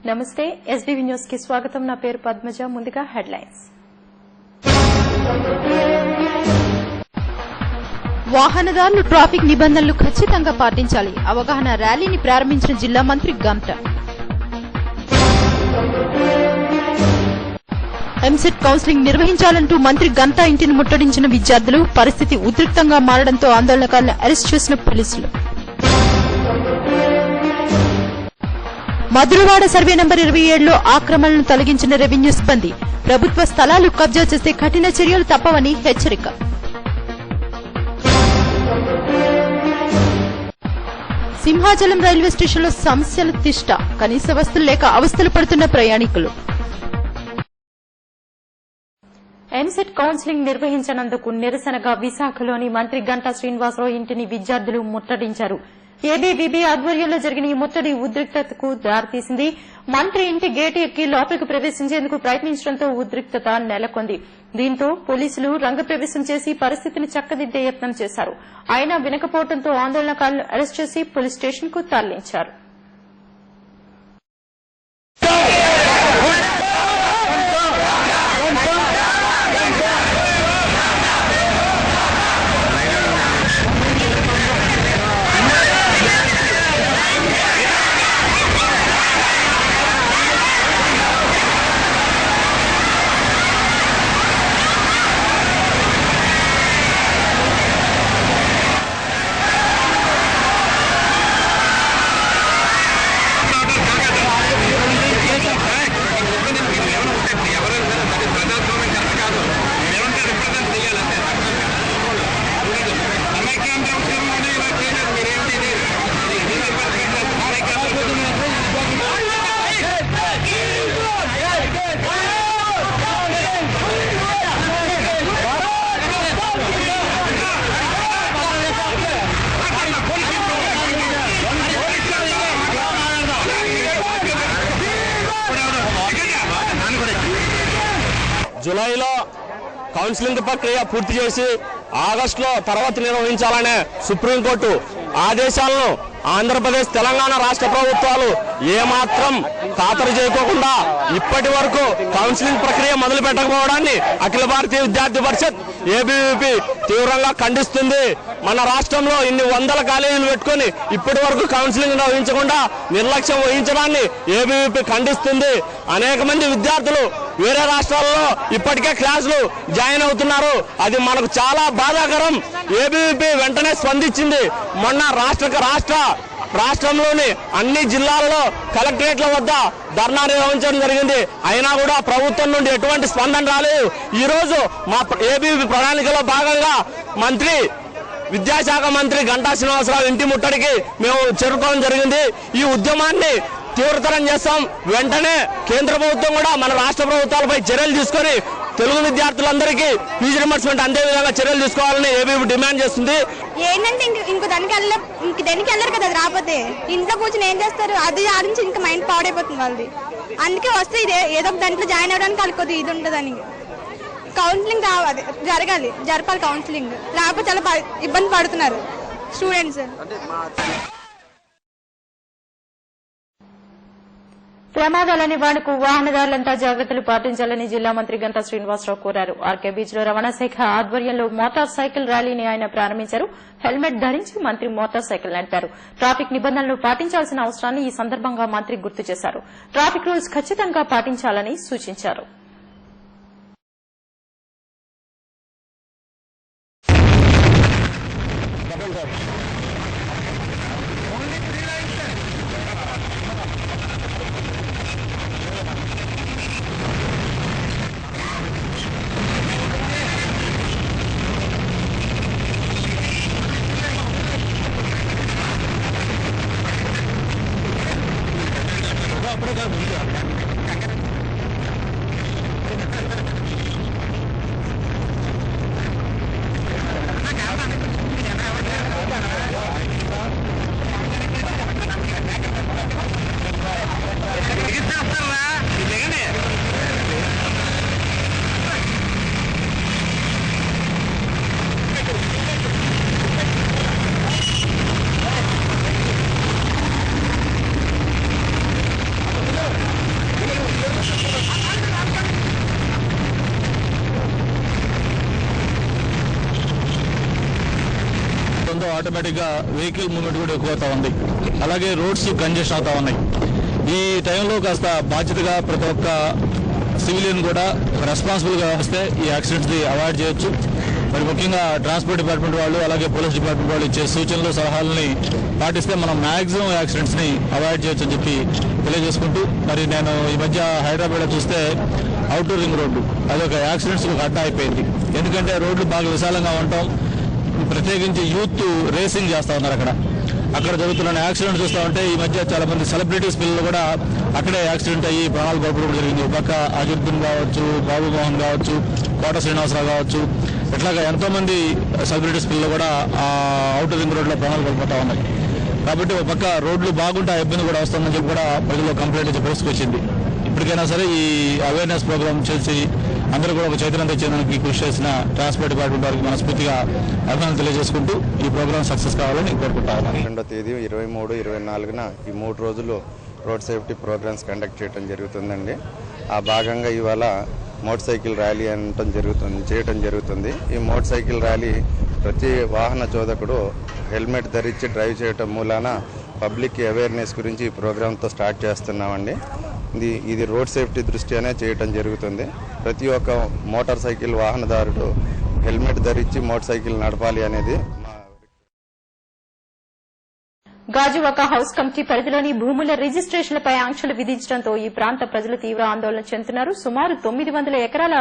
నమస్తే ఎస్బీవీ న్యూస్ కి స్వాగతం. నా పేరు పద్మజ. ముందుగా హెడ్లైన్స్. వాహనదారులు ట్రాఫిక్ నిబంధనలు ఖచ్చితంగా పాటించాలి. అవగాహన ర్యాలీని ప్రారంభించిన జిల్లా మంత్రి గంట. ఎంసెట్ కౌన్సిలింగ్ నిర్వహించాలంటూ మంత్రి గంటా ఇంటిని ముట్టడించిన విద్యార్థులు. పరిస్థితి ఉద్రిక్తంగా మారడంతో ఆందోళనకారులను అరెస్ట్ చేసిన పోలీసులు. మధురవాడ సర్వే నంబర్ 27లో ఆక్రమణలను తొలగించిన రెవెన్యూ సిబ్బంది. ప్రభుత్వ స్థలాలు కబ్జా చేస్తే కఠిన చర్యలు తప్పవని హెచ్చరిక. సింహాచలం రైల్వే స్టేషన్లో సమస్యల తిష్ట. కనీస వసతులు లేక అవస్థలు పడుతున్న ప్రయాణికులు. ఎంసెట్ కౌన్సిలింగ్ నిర్వహించనందుకు నిరసనగా విశాఖలోని మంత్రి గంటా శ్రీనివాసరావు ఇంటిని విద్యార్థులు ముట్టడించారు. ఏబీవీపీ ఆధ్వర్యంలో జరిగిన ఈ ముట్టడి ఉద్రిక్తతకు దారితీసింది. మంత్రి ఇంటి గేటు ఎక్కి లోపలికి ప్రవేశించేందుకు ప్రయత్నించడంతో ఉద్రిక్తత నెలకొంది. దీంతో పోలీసులు రంగప్రవేశం చేసి పరిస్థితిని చక్కదిద్దే యత్నం చేశారు. అయినా వినకపోవడంతో ఆందోళనకారులను అరెస్ట్ చేసి పోలీస్ స్టేషన్ కు తరలించారు. జూలైలో కౌన్సిలింగ్ ప్రక్రియ పూర్తి చేసి ఆగస్టులో తరగతి నిర్వహించాలనే సుప్రీంకోర్టు ఆదేశాలను ఆంధ్రప్రదేశ్ తెలంగాణ రాష్ట్ర ప్రభుత్వాలు ఏమాత్రం ఖాతరు చేయకోకుండా ఇప్పటి వరకు కౌన్సిలింగ్ ప్రక్రియ మొదలు పెట్టకపోవడాన్ని అఖిల భారతీయ విద్యార్థి పరిషత్ ఏబీవీపీ తీవ్రంగా ఖండిస్తుంది. మన రాష్ట్రంలో ఇన్ని వందల కాలేజీలు పెట్టుకుని ఇప్పటి వరకు కౌన్సిలింగ్ నిర్వహించకుండా నిర్లక్ష్యం వహించడాన్ని ఏబీవీపీ ఖండిస్తుంది. అనేక మంది విద్యార్థులు వేరే రాష్ట్రాల్లో ఇప్పటికే క్లాసులు జాయిన్ అవుతున్నారు. అది మనకు చాలా బాధాకరం. ఏబీవీపీ వెంటనే స్పందించింది. మొన్న రాష్ట్రంలోని అన్ని జిల్లాలలో కలెక్టరేట్ల వద్ద ధర్నా నిర్వహించడం జరిగింది. అయినా కూడా ప్రభుత్వం నుండి ఎటువంటి స్పందన రాలేదు. ఈ రోజు మా ఏబీవీపీ ప్రణాళికలో భాగంగా విద్యాశాఖ మంత్రి గంటా శ్రీనివాసరావు ఇంటి ముట్టడికి మేము చేరుకోవడం జరిగింది. ఈ ఉద్యమాన్ని తీవ్రతరం చేస్తాం. వెంటనే కేంద్ర ప్రభుత్వం కూడా మన రాష్ట్ర ప్రభుత్వాలపై చర్యలు తీసుకొని తెలుగు విద్యార్థులందరికీ ఫీజు రింబర్స్మెంట్ అందే విధంగా చర్యలు తీసుకోవాలని ఏబీవీ డిమాండ్ చేస్తుంది. ఏంటంటే ఇంకో దానికి వెళ్ళరు కదా, అది రాకపోతే ఇంట్లో కూర్చొని ఏం చేస్తారు, అది ఆడించి ఇంకా మైండ్ పాడైపోతుంది వాళ్ళది. అందుకే వస్తే ఏదో ఒక దాంట్లో జాయిన్ అవ్వడానికి వాళ్ళకి ఇది ఉంటుందని. కౌన్సిలింగ్ జరపాలి కౌన్సిలింగ్, లేకపోతే చాలా ఇబ్బంది పడుతున్నారు స్టూడెంట్స్. ప్రమాదాల నివారణకు వాహనదారులంతా జాగ్రత్తలు పాటించాలని జిల్లా మంత్రి గంటా శ్రీనివాసరావు కోరారు. ఆర్కే బీచ్ లో రవాణా శాఖ ఆధ్వర్యంలో మోటార్ సైకిల్ ర్యాలీని ఆయన ప్రారంభించారు. హెల్మెట్ ధరించి మంత్రి మోటార్ సైకిల్ నడిపారు. ట్రాఫిక్ నిబంధనలు పాటించాల్సిన అవసరాన్ని ఈ సందర్భంగా మంత్రి గుర్తు చేశారు. ట్రాఫిక్ రూల్స్ ఖచ్చితంగా పాటించాలని సూచించారు. పెరగడంతో ఆటోమేటిక్గా వెహికల్ మూవ్మెంట్ కూడా ఎక్కువ అవుతా ఉంది. అలాగే రోడ్స్ కంజెషన్ అవుతా ఉన్నాయి. ఈ టైంలో కాస్త బాధ్యతగా ప్రతి ఒక్క సివిలియన్ కూడా రెస్పాన్సిబుల్గా వస్తే ఈ యాక్సిడెంట్స్ని అవాయిడ్ చేయొచ్చు. మరి ముఖ్యంగా ట్రాన్స్పోర్ట్ డిపార్ట్మెంట్ వాళ్ళు అలాగే పోలీస్ డిపార్ట్మెంట్ వాళ్ళు ఇచ్చే సూచనలు సలహాలని పాటిస్తే మనం మ్యాక్సిమం యాక్సిడెంట్స్ని అవాయిడ్ చేయొచ్చు అని చెప్పి తెలియజేసుకుంటూ, మరి నేను ఈ మధ్య హైదరాబాద్లో చూస్తే అవుటర్ రింగ్ రోడ్డు అదొక యాక్సిడెంట్స్ ఒక అడ్డా అయిపోయింది. ఎందుకంటే రోడ్లు బాగా విశాలంగా ఉండటం, ప్రత్యేకించి యూత్ రేసింగ్ చేస్తూ ఉన్నారు అక్కడ జరుగుతున్న యాక్సిడెంట్ చూస్తూ ఉంటే ఈ మధ్య చాలా మంది సెలబ్రిటీస్ పిల్లలు కూడా అక్కడే యాక్సిడెంట్ అయ్యి ప్రాణాలు కోల్పోవడం జరిగింది. ఒక పక్క అజుద్దీన్ కావచ్చు, బాబు మోహన్ కావచ్చు, కోట శ్రీనివాసరావు కావచ్చు, ఇట్లాగా ఎంతో మంది సెలబ్రిటీస్ పిల్లలు కూడా ఆ అవుటర్ రింగ్ రోడ్లో ప్రాణాలు కోల్పోతా ఉన్నాయి. కాబట్టి ఒక పక్క రోడ్లు బాగుంటే ఆ ఇబ్బంది కూడా వస్తుందని చెప్పి కూడా ప్రజల్లో కంప్లైంట్ ఇచ్చే పరిస్థితికి వచ్చింది. ఇప్పటికైనా సరే ఈ అవేర్నెస్ ప్రోగ్రామ్ చేసి అందరూ కూడా ఒక చైతన్యం తెచ్చేందుకు కృషి చేసిన ట్రాన్స్పోర్ట్ డిపార్ట్మెంట్ వారికి మనస్ఫూర్తిగా అభినందనలు తెలియజేసుకుంటూ ఈ ప్రోగ్రామ్ సక్సెస్ కావాలని కోరుకుంటాను. 2వ తేదీ 23, 24న ఈ 3 రోజులు రోడ్ సేఫ్టీ ప్రోగ్రామ్స్ కండక్ట్ చేయడం జరుగుతుందండి. ఆ భాగంగా ఇవాళ మోటార్ సైకిల్ ర్యాలీ చేయటం జరుగుతుంది. ఈ మోటార్ సైకిల్ ర్యాలీ ప్రతి వాహన చోదకుడు హెల్మెట్ ధరించి డ్రైవ్ చేయటం మూలాన పబ్లిక్ అవేర్నెస్ గురించి ఈ ప్రోగ్రాంతో స్టార్ట్ చేస్తున్నామండి. ఇది రోడ్ సేఫ్టీ దృష్ట్యానే చేయటం జరుగుతుంది. ప్రతి ఒక్క మోటార్ సైకిల్ వాహనదారుడు హెల్మెట్ ధరించి మోటార్ సైకిల్ నడపాలి అనేది గాజువాక హౌస్ కమిటీ పరిధిలోని భూముల రిజిస్ట్రేషన్లపై ఆంక్షలు విధించడంతో ఈ ప్రాంత ప్రజలు తీవ్ర ఆందోళన చెందుతున్నారు. సుమారు 900 ఎకరాల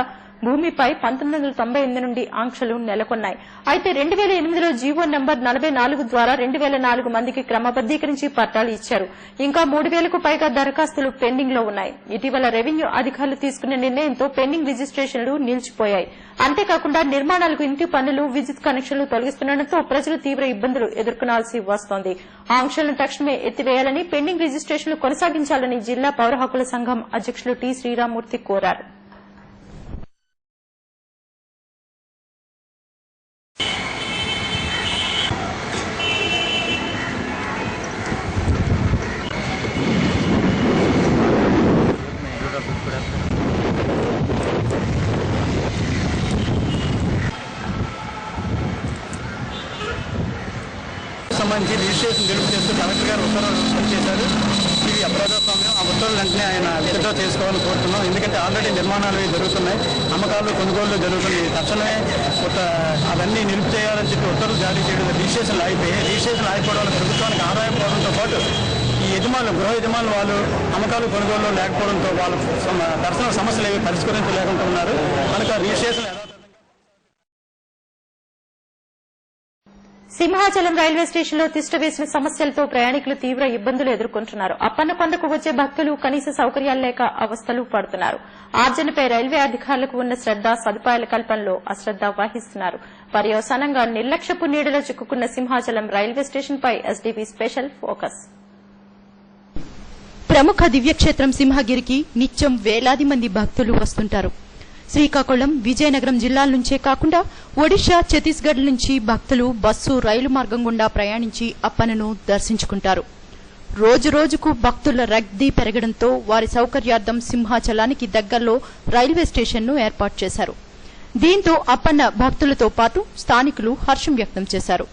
భూమిపై 1998 నుండి ఆంక్షలు నెలకొన్నాయి. అయితే 2008లో జీవో నంబర్ 44 ద్వారా 2004 మందికి క్రమబద్దీకరించి పట్టాలు ఇచ్చారు. ఇంకా 3000కు పైగా దరఖాస్తులు పెండింగ్ లో ఉన్నాయి. ఇటీవల రెవెన్యూ అధికారులు తీసుకున్న నిర్ణయంతో పెండింగ్ రిజిస్ట్రేషన్లు నిలిచిపోయాయి. అంతేకాకుండా నిర్మాణాలకు ఇంటి పన్నులు, విద్యుత్ కనెక్షన్లు తొలగిస్తుండటంతో ప్రజలు తీవ్ర ఇబ్బందులు ఎదుర్కొనాల్సి వస్తోంది. ఆంక్షలను తక్షణమే ఎత్తివేయాలని, పెండింగ్ రిజిస్ట్రేషన్లు కొనసాగించాలని జిల్లా పౌర హక్కుల సంఘం అధ్యకులు టి శ్రీరామూర్తి కోరారు. సంబంధించి రిజిస్ట్రేషన్ గడుపు చేస్తూ కలెక్టర్ గారు ఉత్తర్వులు చేశారు. ఇది అప్రజాస్వామ్యం. ఆ ఉత్తర్వులు వెంటనే ఆయన విత్డ్రా చేసుకోవాలని కోరుతున్నాం. ఎందుకంటే ఆల్రెడీ నిర్మాణాలు జరుగుతున్నాయి, అమ్మకాలు కొనుగోళ్లు జరుగుతున్నాయి. తక్షణమే అవన్నీ నిలుపు చేయాలని చెప్పి ఉత్తర్వులు జారీ చేయడం, రిజిస్ట్రేషన్ ఆగిపోవడం వల్ల ప్రభుత్వానికి ఆదాయం పోవడంతో పాటు ఈ గృహ యజమానులు వాళ్ళు అమ్మకాలు కొనుగోలు లేకపోవడంతో వాళ్ళ పర్సనల్ సమస్యలు ఏవి పరిష్కరించలేకుండా ఉన్నారు. కనుక రిజిస్ట్రేషన్ సింహాచలం రైల్వే స్టేషన్లో తిష్టవేసిన సమస్యలతో ప్రయాణికులు తీవ్ర ఇబ్బందులు ఎదుర్కొంటున్నారు. అప్పన్నకొండకు వచ్చే భక్తులు కనీస సౌకర్యాలు లేక అవస్థలు పడుతున్నారు. ఆర్జనపై రైల్వే అధికారులకు ఉన్న శ్రద్ద, సదుపాయాల కల్పనలో అశ్రద్ద వహిస్తున్నారు. పర్యవసానంగా నిర్లక్ష్యపు నీడలో చిక్కుకున్న సింహాచలం రైల్వే స్టేషన్పై ఎస్డీపీ స్పెషల్ ఫోకస్. ప్రముఖ దివ్యక్షేత్రం సింహగిరికి నిత్యం వేలాది మంది భక్తులు వస్తుంటారు. శ్రీకాకుళం, విజయనగరం జిల్లాల నుంచే కాకుండా ఒడిశా, ఛత్తీస్గఢ్ నుంచి భక్తులు బస్సు, రైలు మార్గం గుండా ప్రయాణించి అప్పన్నను దర్శించుకుంటారు. రోజురోజుకు భక్తుల రద్దీ పెరగడంతో వారి సౌకర్యార్థం సింహాచలానికి దగ్గరలో రైల్వే స్టేషన్ను ఏర్పాటు చేశారు. దీంతో అప్పన్న భక్తులతో పాటు స్థానికులు హర్షం వ్యక్తం చేశారు.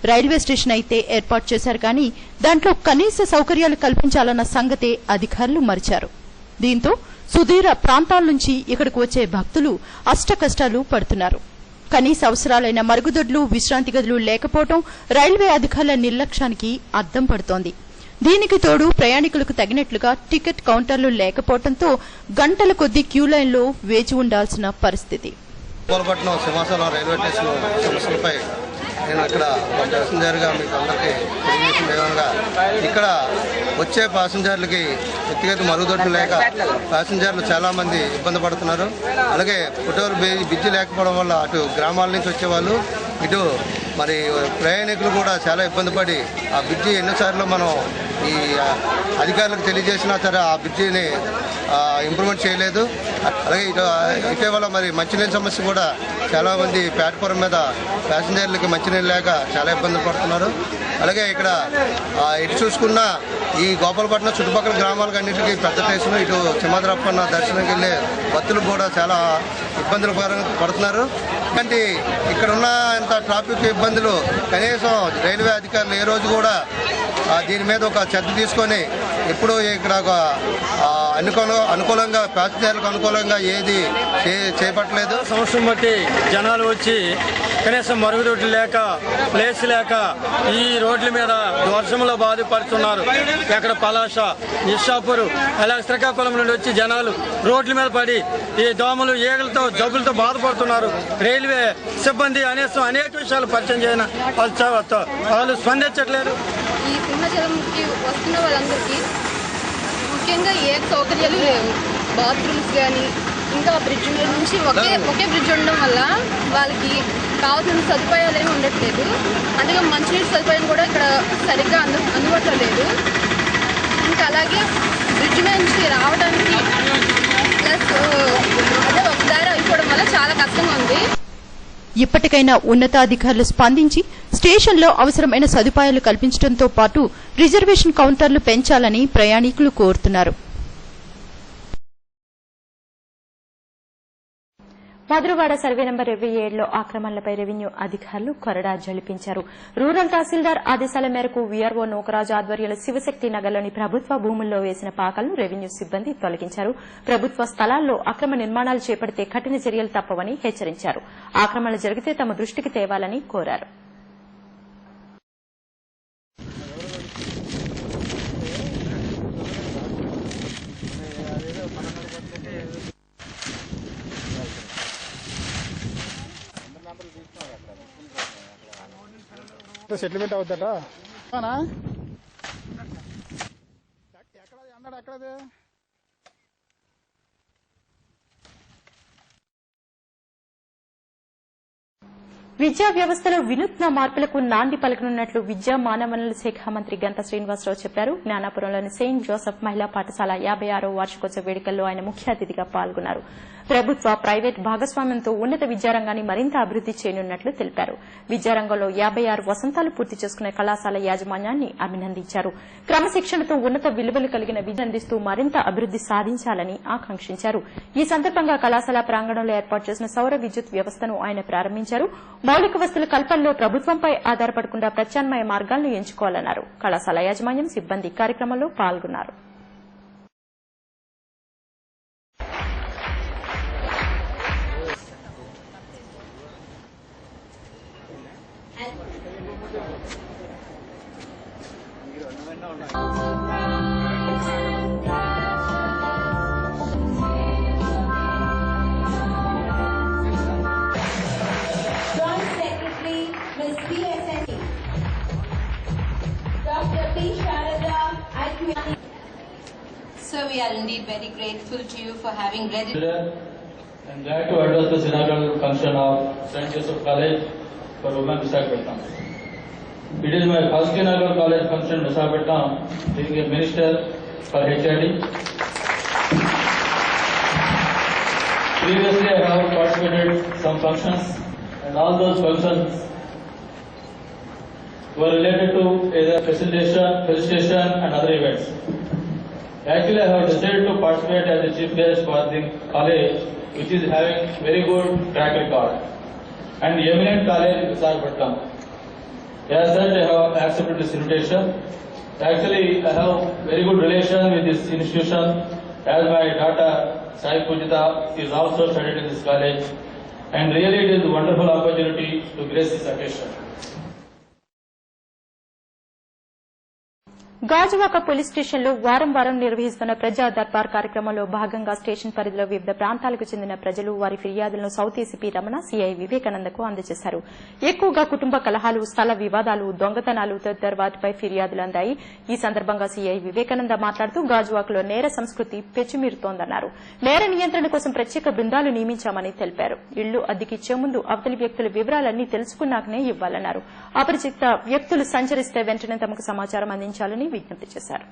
రైల్వే స్టేషన్ అయితే ఏర్పాటు చేశారు కానీ దాంట్లో కనీస సౌకర్యాలు కల్పించాలన్న సంగతే అధికారులు మరిచారు. దీంతో సుదూర ప్రాంతాల నుంచి ఇక్కడికి వచ్చే భక్తులు అష్టకష్టాలు పడుతున్నారు. కనీస అవసరాలైన మరుగుదొడ్లు, విశ్రాంతి గదులు లేకపోవడం రైల్వే అధికారుల నిర్లక్ష్యానికి అద్దం పడుతోంది. దీనికి తోడు ప్రయాణికులకు తగినట్లుగా టికెట్ కౌంటర్లు లేకపోవడంతో గంటల కొద్దీ క్యూ లైన్లో వేచి ఉండాల్సిన పరిస్థితి. నేను ఇక్కడ ప్యాసింజర్గా మీకు అందరికీ తెలియజేసిన విధంగా ఇక్కడ వచ్చే ప్యాసింజర్లకి వ్యక్తిగత మరుగుదొడ్లు లేక ప్యాసింజర్లు చాలామంది ఇబ్బంది పడుతున్నారు. అలాగే ఫుట్ఓవర్ బ్రిడ్జి లేకపోవడం వల్ల అటు గ్రామాల నుంచి వచ్చేవాళ్ళు, ఇటు మరి ప్రయాణికులు కూడా చాలా ఇబ్బంది పడి ఆ బ్రిడ్జి ఎన్నోసార్లు మనం ఈ అధికారులకు తెలియజేసినా సరే ఆ బ్రిడ్జిని ఇంప్రూవ్మెంట్ చేయలేదు. అలాగే ఇటీవల మరి మంచినీళ్ళ సమస్య కూడా చాలామంది ప్లాట్ఫారం మీద ప్యాసింజర్లకి మంచినీళ్ళు లేక చాలా ఇబ్బందులు పడుతున్నారు. అలాగే ఇక్కడ ఎటు చూసుకున్నా ఈ గోపాలపట్నం చుట్టుపక్కల గ్రామాలకు అన్నింటికి పెద్ద స్టేషన్, ఇటు సింహాద్రప్పన్న దర్శనంకి వెళ్ళే భక్తులు కూడా చాలా ఇబ్బందులు పడుతున్నారు. అంటే ఇక్కడ ఉన్న ఇంత ట్రాఫిక్ ఇబ్బందులు కనీసం రైల్వే అధికారులు ఏ రోజు కూడా దీని మీద ఒక శ్రద్ధ తీసుకొని ఎప్పుడు ఇక్కడ ఒక అనుకూలంగా ప్యాసింజర్లకు అనుకూలంగా ఏది చేపట్టలేదు. సంవత్సరం బట్టి జనాలు వచ్చి కనీసం మరుగుదొడ్లు లేక, ప్లేస్ లేక ఈ రోడ్ల మీద వర్షంలో బాధపడుతున్నారు. ఎక్కడ పలాస, నిషాపూర్, అలాగే శ్రీకాకుళం నుండి వచ్చి జనాలు రోడ్ల మీద పడి ఈ దోమలు, ఈగలతో, జబ్బులతో బాధపడుతున్నారు. రైల్వే సిబ్బంది అనేక విషయాలు పరిచయం చేయన వాళ్ళు స్పందించట్లేదు. ఈ సింహాచలంకి వస్తున్న వాళ్ళందరికీ ముఖ్యంగా ఏ సౌకర్యాలు లేవు. బాత్రూమ్స్ కానీ, ఇంకా బ్రిడ్జ్ మీద నుంచి ఒకే బ్రిడ్జ్ ఉండడం వల్ల వాళ్ళకి కావాల్సిన సదుపాయాలు ఏమి ఉండట్లేదు. అందుకే మంచినీటి సదుపాయం కూడా ఇక్కడ సరిగ్గా అందుబాటులో లేదు. ఇంకా అలాగే బ్రిడ్జ్ మీద నుంచి రావడానికి ప్లస్ అదే ఒక దారి అయిపోవడం వల్ల చాలా కష్టంగా ఉంది. ఇప్పటికైనా ఉన్నతాధికారులు స్పందించి స్టేషన్లో అవసరమైన సదుపాయాలు కల్పించడంతో పాటు రిజర్వేషన్ కౌంటర్లు పెంచాలని ప్రయాణికులు కోరుతున్నారు. మధురవాడ సర్వే నంబర్ 27లో ఆక్రమణలపై రెవెన్యూ అధికారులు కొరడా జలిపించారు. రూరల్ తహసీల్దార్ ఆదేశాల మేరకు వీఆర్ఓ నూకరాజు ఆధ్వర్యంలో శివశక్తి నగర్లోని ప్రభుత్వ భూముల్లో వేసిన పాకలను రెవెన్యూ సిబ్బంది తొలగించారు. ప్రభుత్వ స్థలాల్లో అక్రమ నిర్మాణాలు చేపడితే కఠిన చర్యలు తప్పవని హెచ్చరించారు. ఆక్రమణలు జరిగితే తమ దృష్టికి తేవాలని కోరారు. సెటిల్మెంట్ అవుతాడా ఎక్కడ అన్నాడు ఎక్కడది విద్యా వ్యవస్థలో వినూత్న మార్పులకు నాంది పలకనున్నట్లు విద్యా మానవ వనరుల శాఖ మంత్రి గంటా శ్రీనివాసరావు చెప్పారు. జ్ఞానాపురంలోని సెయింట్ జోసెఫ్ మహిళా పాఠశాల 56వ వార్షికోత్సవ వేడుకల్లో ఆయన ముఖ్య అతిథిగా పాల్గొన్నారు. ప్రభుత్వ, ప్రైవేట్ భాగస్వామ్యంతో ఉన్నత విద్యారంగాన్ని మరింత అభివృద్ది చేయనున్నట్లు తెలిపారు. విద్యారంగంలో 56 వసంతాలు పూర్తి చేసుకున్న కళాశాల యాజమాన్యాన్ని అభినందించారు. క్రమశిక్షణతో ఉన్నత విలువలు కలిగిన విద్య అందిస్తూ మరింత అభివృద్ది సాధించాలని ఆకాంక్షించారు. ఈ సందర్భంగా కళాశాల ప్రాంగణంలో ఏర్పాటు చేసిన సౌర విద్యుత్ వ్యవస్థను ఆయన ప్రారంభించారు. మౌలిక వసతుల కల్పనలో ప్రభుత్వంపై ఆధారపడకుండా ప్రత్యామ్నాయ మార్గాలను ఎంచుకోవాలన్నారు. కళాశాల యాజమాన్యం, సిబ్బంది కార్యక్రమంలో పాల్గొన్నారు. Sir, we are indeed very grateful to you for having read it. I am glad to address the inaugural function of St. Joseph College for Women, Visakhapatnam. It is my first inaugural college function in Visakhapatnam, being a minister for HRD. Previously, I have participated in some functions, and all those functions were related to either felicitation and other events. Actually, I have decided to participate as a chief guest for the college, which is having very good track record and eminent college in Visakhapatnam. As such, I have accepted this invitation. Actually, I have very good relation with this institution, as my daughter Sai Pujita is also studied in this college, and really it is a wonderful opportunity to grace this occasion. Gajuwaka police స్టేషన్లో వారం వారం నిర్వహిస్తున్న ప్రజా దర్బార్ కార్యక్రమంలో భాగంగా station పరిధిలో వివిధ ప్రాంతాలకు చెందిన ప్రజలు వారి ఫిర్యాదులను సౌత్ ఏసీపీ రమణ, సీఐ వివేకానందకు అందజేశారు. ఎక్కువగా కుటుంబ కలహాలు, స్థల వివాదాలు, దొంగతనాలు తదితర వాటిపై ఫిర్యాదులు అందాయి. ఈ సందర్భంగా సీఐ వివేకానంద మాట్లాడుతూ గాజువాకలో నేర సంస్కృతి పెచ్చుమీరుతోందన్నారు. నేర నియంత్రణ కోసం ప్రత్యేక బృందాలు నియమించామని తెలిపారు. ఇళ్లు అద్దెకిచ్చే ముందు అవతలి వ్యక్తుల వివరాలన్నీ తెలుసుకున్నాకనే ఇవ్వాలన్నారు. అపరిచిత వ్యక్తులు సంచరిస్తే వెంటనే తమకు సమాచారం అందించాలని విజ్ఞప్తి చేశారు.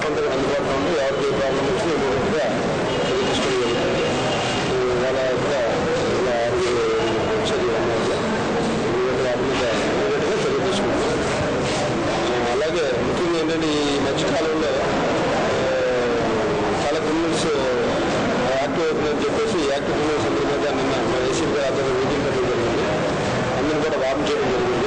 అంతా అందుబాటులో ఉంది. ఎవరికి ఏ ప్రాబ్లం వచ్చినా ఇమీడియట్గా తీసుకుని వాళ్ళ యొక్క చర్య ఇమీడియట్గా చర్య తీసుకుంటాం. అలాగే ముఖ్యంగా ఏంటంటే ఈ మధ్యకాలంలో చాలా క్రిమినల్స్ యాక్టివ్ అవుతుందని చెప్పేసి యాక్టివ్ క్రిమినల్స్ అందరి మీద నిన్న మా ఏసీపీ గారి ఆధ్వర్యంలో మీటింగ్ పెట్టడం జరిగింది. అందరూ కూడా వార్న్ చేయడం జరిగింది.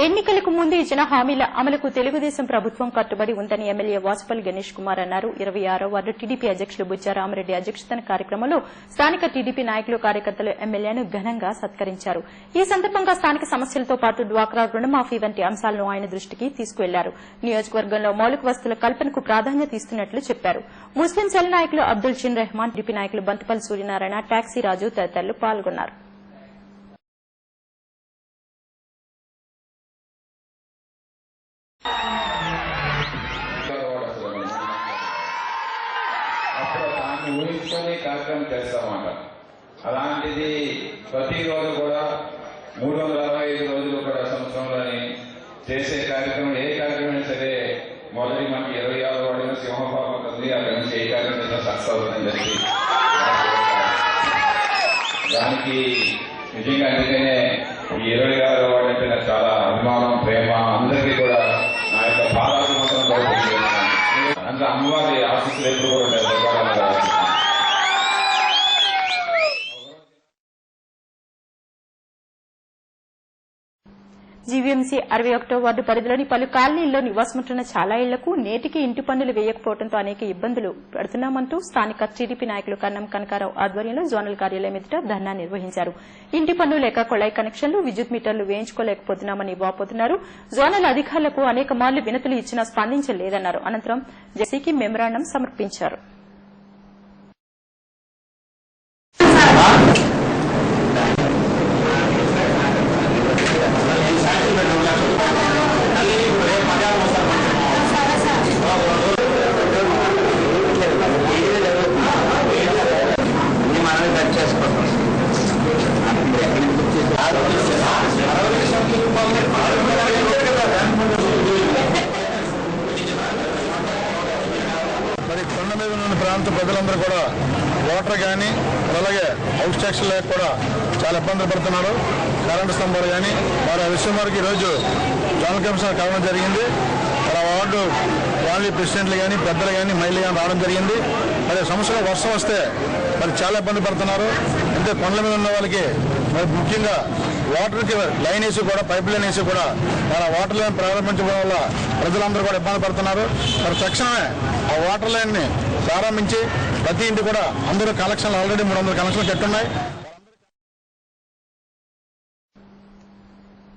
ఎన్నికలకు ముందు ఇచ్చిన హామీల అమలుకు తెలుగుదేశం ప్రభుత్వం కట్టుబడి ఉందని ఎమ్మెల్యే వాసుపల్లి గణేష్ కుమార్ అన్నారు. 26వ వార్డు టీడీపీ అధ్యకులు బుచ్చారామరెడ్డి అధ్యక్షతన కార్యక్రమంలో స్థానిక టీడీపీ నాయకులు కార్యకర్తలు ఎమ్మెల్యేను ఘనంగా సత్కరించారు. ఈ సందర్భంగా స్థానిక సమస్యలతో పాటు డ్వాక్రా రుణమాఫీ వంటి అంశాలను ఆయన దృష్టికి తీసుకువెళ్లారు. నియోజకవర్గంలో మౌలిక వసతుల కల్పనకు ప్రాధాన్యత ఇస్తున్నట్లు చెప్పారు. ముస్లిం సెల్ నాయకులు అబ్దుల్ చిన్ రెహమాన్, టీడీపీ నాయకులు బంతిపల్లి సూర్యనారాయణ, టాక్సీ రాజు తదితరులు పాల్గొన్నారు. ఊహించుకొని కార్యక్రమం చేస్తామంట. అలాంటిది ప్రతిరోజు కూడా 365 రోజులు కూడా సంవత్సరంలోని చేసే కార్యక్రమం ఏ కార్యక్రమం సరే మొదటి మనకి 26 వాడిన సింహపాపం ఉంటుంది. అక్కడి నుంచి ఏ కార్యక్రమం సక్సెస్ అవుతుందని చెప్పి దానికి నిజంగా అందుకనే ఈ 26 వాడి అంటే నాకు చాలా అభిమానం, ప్రేమ. అందరికీ కూడా నా యొక్క పాదాభిమానం అందులో అమ్మవారి ఆశీస్సులు ఎప్పుడు కూడా జీవీఎంసీ 61వ వార్డు పరిధిలోని పలు కాలనీల్లో నివాసముంటున్న చాలా ఇళ్లకు నేటికి ఇంటి పన్నులు వేయకపోవడంతో అనేక ఇబ్బందులు పడుతున్నామంటూ స్థానిక టీడీపీ నాయకులు కన్నం కనకారావు ఆధ్వర్యంలో జోనల్ కార్యాలయం ఎదుట ధర్నా నిర్వహించారు. ఇంటి పన్ను లేక కొళాయి కనెక్షన్లు, విద్యుత్ మీటర్లు వేయించుకోలేకపోతున్నామని వాపోతున్నారు. జోనల్ అధికారులకు అనేక మార్లు వినతులు ఇచ్చినా స్పందించలేదన్నారు. అనంతరం జెసీకి మెమరాండం సమర్పించారు. మరి కొండ మీద ఉన్న ప్రాంత ప్రజలందరూ కూడా వాటర్ కానీ అలాగే హౌస్ ట్యాక్స్ లేక కూడా చాలా ఇబ్బందులు పడుతున్నారు. కరెంటు స్తంభాలు కానీ వారి విషయం వరకు ఈరోజు జోనల్ కమిషనర్ కావడం జరిగింది. మన వార్డు ఫ్యామిలీ ప్రెసిడెంట్లు కానీ పెద్దలు కానీ మహిళలు కానీ రావడం జరిగింది. మరి సంవత్సరం వర్షం వస్తే మరి చాలా ఇబ్బంది పడుతున్నారు. అంటే కొండల మీద ఉన్న వాళ్ళకి మరి ముఖ్యంగా వాటర్కి లైన్ వేసి కూడా పైప్ లైన్ వేసి కూడా మన వాటర్ లైన్ ప్రారంభించడం వల్ల ప్రజలందరూ కూడా ఇబ్బంది పడుతున్నారు. మరి తక్షణమే ఆ వాటర్ లైన్ ని ప్రారంభించి ప్రతి ఇంటి కూడా అందరూ కలెక్షన్లు ఆల్రెడీ 300 కలెక్షన్లు కట్టున్నాయి.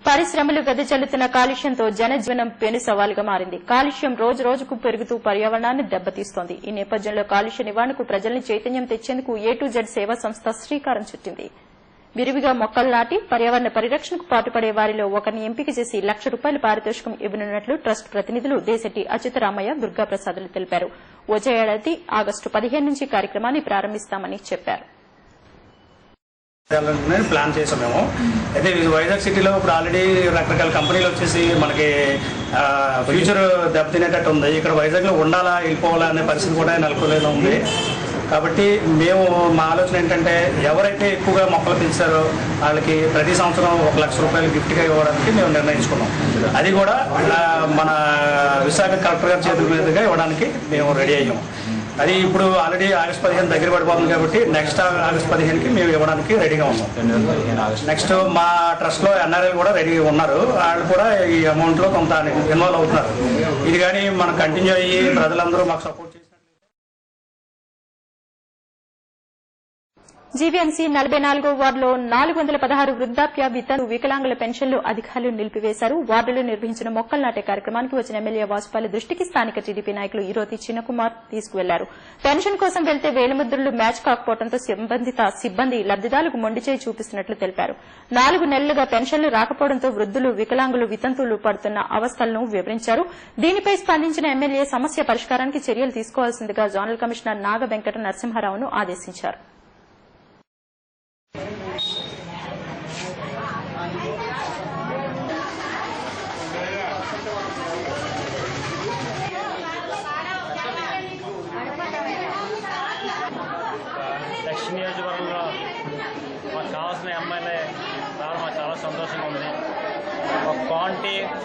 పరిశ్రమలు వెదజల్లుతున్న కాలుష్యంతో జనజీవనం పెను సవాలుగా మారింది. కాలుష్యం రోజు రోజుకు పెరుగుతూ పర్యావరణాన్ని దెబ్బతీస్తోంది. ఈ నేపథ్యంలో కాలుష్య నివారణకు ప్రజల్ని చైతన్యం తెచ్చేందుకు A2Z సేవా సంస్థ శ్రీకారం చుట్టింది. విరివిగా మొక్కలు నాటి పర్యావరణ పరిరక్షణకు పాటుపడే వారిలో ఒకరిని ఎంపిక చేసి ₹1,00,000 పారితోషికం ఇవ్వనున్నట్లు ట్రస్ట్ ప్రతినిధులు దేశెట్టి అచ్యుతరామయ్య, దుర్గాప్రసాదులు తెలిపారు. వచ్చే ఏడాది ఆగస్టు 15 నుంచి కార్యక్రమాన్ని ప్రారంభిస్తామని చెప్పారు. ప్లాన్ చేసాం మేము. అయితే వైజాగ్ సిటీలో ఇప్పుడు ఆల్రెడీ రకరకాల కంపెనీలు వచ్చేసి మనకి ఫ్యూచర్ దెబ్బతినేటట్టు ఉంది. ఇక్కడ వైజాగ్లో ఉండాలా వెళ్ళిపోవాలా అనే పరిస్థితి కూడా నెలకొలేదో ఉంది. కాబట్టి మేము మా ఆలోచన ఏంటంటే ఎవరైతే ఎక్కువగా మొక్కలు పెంచారో వాళ్ళకి ప్రతి సంవత్సరం ₹1,00,000 గిఫ్ట్గా ఇవ్వడానికి మేము నిర్ణయించుకున్నాం. అది కూడా మన విశాఖ కలెక్టర్ గారి చేతుల మీదుగా ఇవ్వడానికి మేము రెడీ అయ్యాము. అది ఇప్పుడు ఆల్రెడీ ఆగస్టు 15 దగ్గర పడిపోతుంది కాబట్టి నెక్స్ట్ ఆగస్టు 15కి మేము ఇవ్వడానికి రెడీగా ఉన్నాం. నెక్స్ట్ మా ట్రస్ట్లో ఎన్ఆర్ఐలు కూడా రెడీగా ఉన్నారు. వాళ్ళు కూడా ఈ అమౌంట్లో కొంత ఇన్వాల్వ్ అవుతున్నారు. ఇది కానీ మనం కంటిన్యూ అయ్యి ప్రజలందరూ మాకు సపోర్ట్ చేసి జీవీఎంసీ 44వ వార్డులో 416 వృద్ధాప్య వికలాంగుల పెన్షన్లు అధికారులు నిలిపివేశారు. వార్డులో నిర్వహించిన మొక్కలు నాటే కార్యక్రమానికి వచ్చిన ఎమ్మెల్యే వాసుపల్లి దృష్టికి స్థానిక టీడీపీ నాయకులు ఈరోతి చిన్నకుమార్ తీసుకువెళ్లారు. పెన్షన్ కోసం వెళ్తే వేలిముద్రలు మ్యాచ్ కాకపోవడంతో సంబంధిత సిబ్బంది లబ్దిదారులకు మొండిచేయి చూపిస్తున్నట్లు తెలిపారు. 4 నెలలుగా పెన్షన్లు రాకపోవడంతో వృద్ధులు, వికలాంగులు, వితంతువులు పడుతున్న అవస్థలను వివరించారు. దీనిపై స్పందించిన ఎమ్మెల్యే సమస్య పరిష్కారానికి చర్యలు తీసుకోవాల్సిందిగా జోనల్ కమిషనర్ నాగ వెంకట నరసింహారావును ఆదేశించారు. కావాల్సిన ఎమ్మెల్యే రావడం మాకు చాలా సంతోషంగా ఉంది. ఒక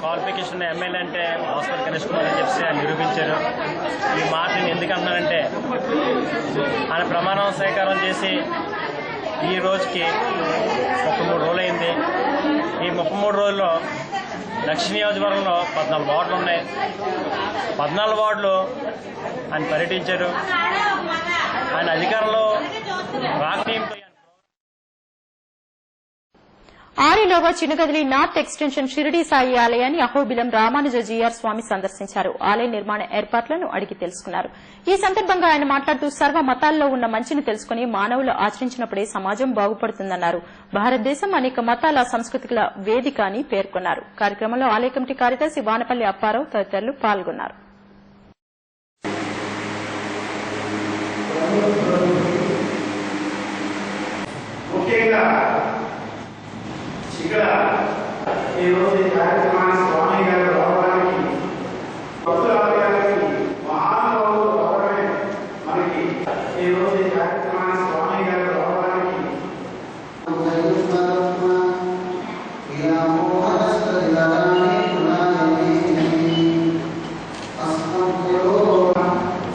క్వాలిఫికేషన్ ఎమ్మెల్యే అంటే హాస్పిటల్ గణేష్ కుమార్ అని చెప్పి ఆయన నిరూపించారు. ఈ మాట నేను ఎందుకు అంటున్నానంటే ఆయన ప్రమాణం స్వీకారం చేసి ఈ రోజుకి 33 రోజులు అయింది. ఈ 33 రోజుల్లో దక్షిణ నియోజకవర్గంలో 14 వార్డులు ఉన్నాయి. 14 వార్డులు ఆయన పర్యటించారు. ఆయన అధికారంలో రాకనీయంతో ఆరిలోవ చిన్నగదిలి నార్త్ ఎక్స్టెన్షన్ షిరిడీ సాయి ఆలయాన్ని అహోబిలం రామానుజ జీఆర్ స్వామి సందర్శించారు. ఆలయ నిర్మాణ ఏర్పాట్లను అడిగి తెలుసుకున్నారు. ఈ సందర్భంగా ఆయన మాట్లాడుతూ సర్వ మతాల్లో ఉన్న మంచిని తెలుసుకుని మానవులు ఆచరించినప్పుడే సమాజం బాగుపడుతుందన్నారు. భారతదేశం అనేక మతాల సంస్కృతిల వేదిక అని పేర్కొన్నారు. కార్యక్రమంలో ఆలయ కమిటీ కార్యదర్శి వానపల్లి అప్పారావు తదితరులు పాల్గొన్నారు. ఇక్కడ ఈరోజు ఈ కార్యక్రమాన్ని స్వామి గారు రావడానికి భక్తుల ఆలయానికి మహానుభావులు రావడమే మనకి ఈరోజు ఈ కార్యక్రమాన్ని స్వామి గారు రావడానికి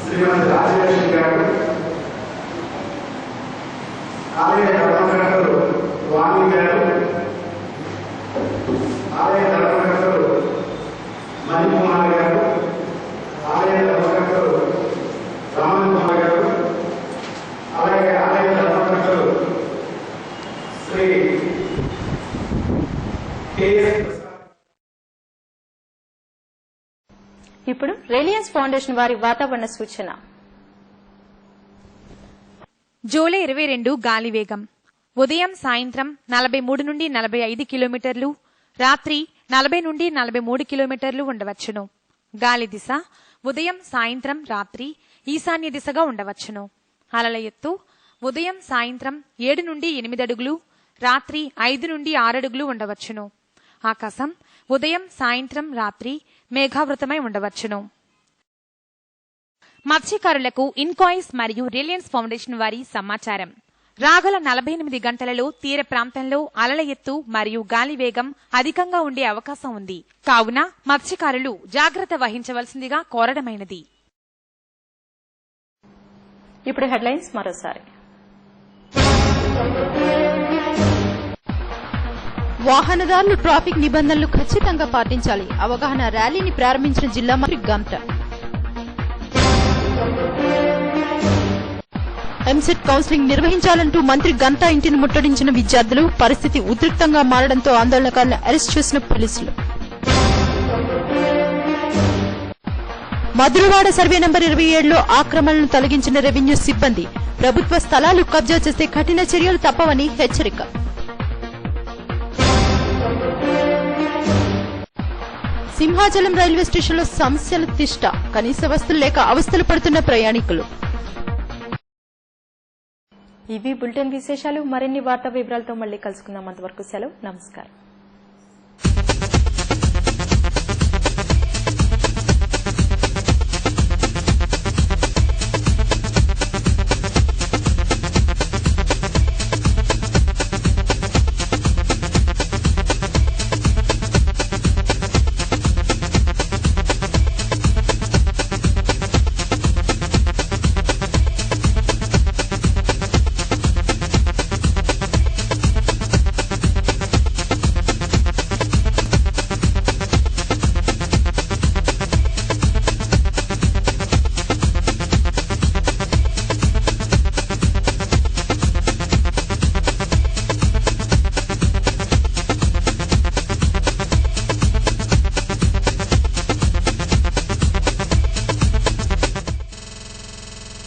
శ్రీమతి రాజలక్ష్మి గారు, ఆలయ ధర్మకర్తలు స్వామి గారు, ఆలయ ధర్మకర్తలు మణికుమార్ గారు, ఆలయ ధర్మకర్తలు రమణ్ కుమార్ గారు, అలాగే ఆలయ ధర్మకర్తలు శ్రీ కెఎస్. ఇప్పుడు రిలయన్స్ ఫౌండేషన్ వారి వాతావరణ సూచన. జూలై 22 గాలి వేగం ఉదయం సాయంత్రం 43 నుండి 45 కిలోమీటర్లు, రాత్రి 40 నుండి 43 కిలోమీటర్లు ఉండవచ్చును. గాలి దిశ ఉదయం సాయంత్రం రాత్రి ఈశాన్య దిశగా ఉండవచ్చును. అలల ఎత్తు ఉదయం సాయంత్రం 7 నుండి 8 అడుగులు, రాత్రి 5 నుండి 6 అడుగులు ఉండవచ్చును. ఆకాశం ఉదయం సాయంత్రం రాత్రి మేఘావృతమై ఉండవచ్చును. మత్స్యకారులకు ఇన్కాయిస్ మరియు రిలయన్స్ ఫౌండేషన్ వారి సమాచారం. రాగల 48 గంటలలో తీర ప్రాంతంలో అలల ఎత్తు మరియు గాలి వేగం అధికంగా ఉండే అవకాశం ఉంది. కావున మత్స్యకారులు జాగ్రత్త వహించవలసిందిగా కోరడమైనది. ఇప్పుడు హెడ్లైన్స్ మరోసారి. వాహనదారులు ట్రాఫిక్ నిబంధనలు ఖచ్చితంగా పాటించాలి. అవగాహన ర్యాలీని ప్రారంభించిన జిల్లా మంత్రి గంట. ఎంసెట్ కౌన్సిలింగ్ నిర్వహించాలంటూ మంత్రి గంటా ఇంటిని ముట్టడించిన విద్యార్థులు. పరిస్థితి ఉద్రిక్తంగా మారడంతో ఆందోళనకారులను అరెస్ట్ చేసిన పోలీసులు. మధురవాడ సర్వే నంబర్ 27లో ఆక్రమణలను తొలగించిన రెవెన్యూ సిబ్బంది. ప్రభుత్వ స్థలాలు కబ్జా చేస్తే కఠిన చర్యలు తప్పవని హెచ్చరిక. సింహాచలం రైల్వే స్టేషన్లో సమస్యల తిష్ట. కనీస వసతులు లేక అవస్థలు పడుతున్న ప్రయాణికులు. ఇవి బులెటిన్ విశేషాలు. మరిన్ని వార్తా వివరాలతో మళ్లీ కలుసుకుందాం. అంతవరకు సెలవు. నమస్కారం.